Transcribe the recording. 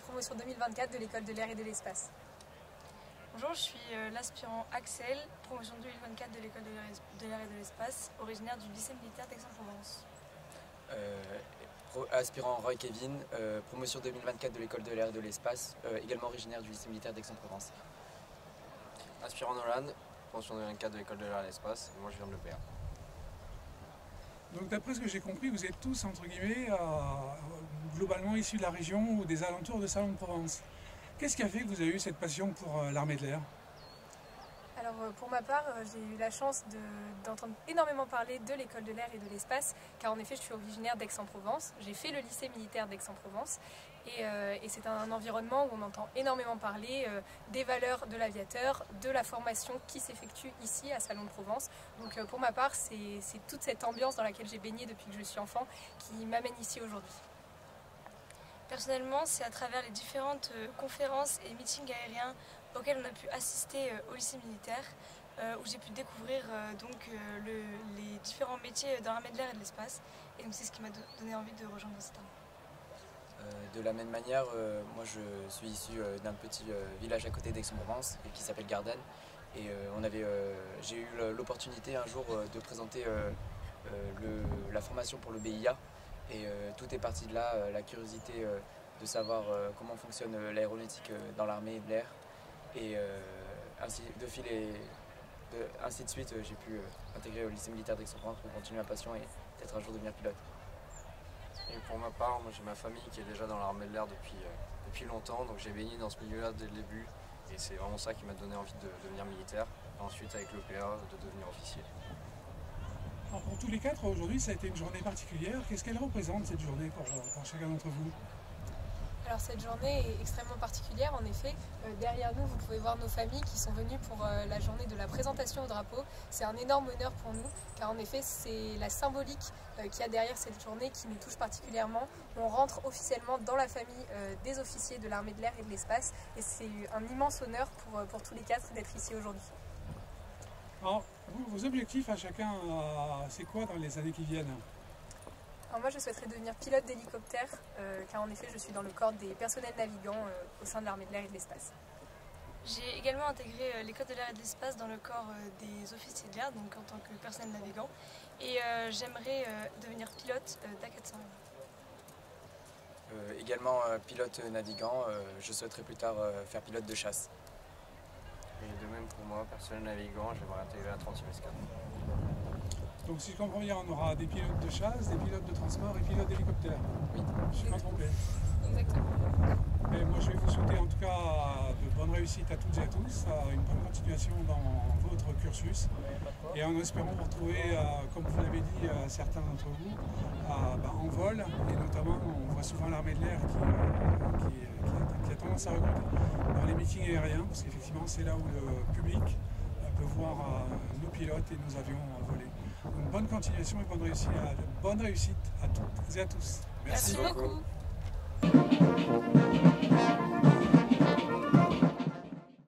promotion 2024 de l'École de l'air et de l'espace. Bonjour, je suis l'aspirant Axel, promotion 2024 de l'École de l'air et de l'espace, originaire du lycée militaire d'Aix-en-Provence. Aspirant Roy Kevin, promotion 2024 de l'École de l'air et de l'espace, également originaire du lycée militaire d'Aix-en-Provence. Aspirant Nolan, promotion 2024 de l'École de l'air et de l'espace, et moi je viens de l'EPA. Donc d'après ce que j'ai compris, vous êtes tous, entre guillemets, globalement issus de la région ou des alentours de Salon-de-Provence. Qu'est-ce qui a fait que vous avez eu cette passion pour l'armée de l'air? Alors pour ma part, j'ai eu la chance d'entendre énormément parler de l'École de l'air et de l'espace, car en effet je suis originaire d'Aix-en-Provence, j'ai fait le lycée militaire d'Aix-en-Provence et c'est un environnement où on entend énormément parler des valeurs de l'aviateur, de la formation qui s'effectue ici à Salon-de-Provence. Donc pour ma part, c'est toute cette ambiance dans laquelle j'ai baigné depuis que je suis enfant qui m'amène ici aujourd'hui. Personnellement, c'est à travers les différentes conférences et meetings aériens auxquels on a pu assister au lycée militaire, où j'ai pu découvrir les différents métiers dans l'armée de l'air et de l'espace. Et donc c'est ce qui m'a donné envie de rejoindre cette armée. De la même manière, moi je suis issu d'un petit village à côté d'Aix-en-Provence qui s'appelle Gardanne. Et j'ai eu l'opportunité un jour de présenter la formation pour le BIA. Et tout est parti de là, la curiosité de savoir comment fonctionne l'aéronautique dans l'armée de l'air. Et ainsi de suite, j'ai pu intégrer au lycée militaire d'Aix-en-Provence pour continuer ma passion et peut-être un jour devenir pilote. Et pour ma part, moi j'ai ma famille qui est déjà dans l'armée de l'air depuis longtemps, donc j'ai baigné dans ce milieu-là dès le début. Et c'est vraiment ça qui m'a donné envie de devenir militaire. Et ensuite avec l'EPA, de devenir officier. Alors pour tous les quatre, aujourd'hui, ça a été une journée particulière. Qu'est-ce qu'elle représente, cette journée, pour chacun d'entre vous? Alors cette journée est extrêmement particulière, en effet. Derrière nous, vous pouvez voir nos familles qui sont venues pour la journée de la présentation au drapeau. C'est un énorme honneur pour nous, car en effet, c'est la symbolique qu'il y a derrière cette journée qui nous touche particulièrement. On rentre officiellement dans la famille des officiers de l'armée de l'air et de l'espace, et c'est un immense honneur pour tous les quatre d'être ici aujourd'hui. Alors, vos objectifs à chacun, c'est quoi dans les années qui viennent? Alors moi je souhaiterais devenir pilote d'hélicoptère, car en effet je suis dans le corps des personnels navigants au sein de l'armée de l'air et de l'espace. J'ai également intégré l'École de l'air et de l'espace dans le corps des officiers de l'air, donc en tant que personnel navigant, et j'aimerais devenir pilote d'A400. Également pilote navigant, je souhaiterais plus tard faire pilote de chasse. Et de même pour moi, personnel navigant, j'aimerais intégrer la 30e escadre. Donc si je comprends bien, on aura des pilotes de chasse, des pilotes de transport et pilotes d'hélicoptère. Oui. Je ne suis pas trompé. Exactement. Et moi je vais vous souhaiter en tout cas de bonnes réussites à toutes et à tous, une bonne continuation dans votre cursus. Et en espérant vous retrouver, comme vous l'avez dit, certains d'entre vous, en vol. Et notamment, on voit souvent l'armée de l'air qui a tendance à recruter dans les meetings aériens, parce qu'effectivement c'est là où le public peut voir nos pilotes et nos avions voler. Donc bonne continuation et bonne réussite à toutes et à tous. Merci beaucoup.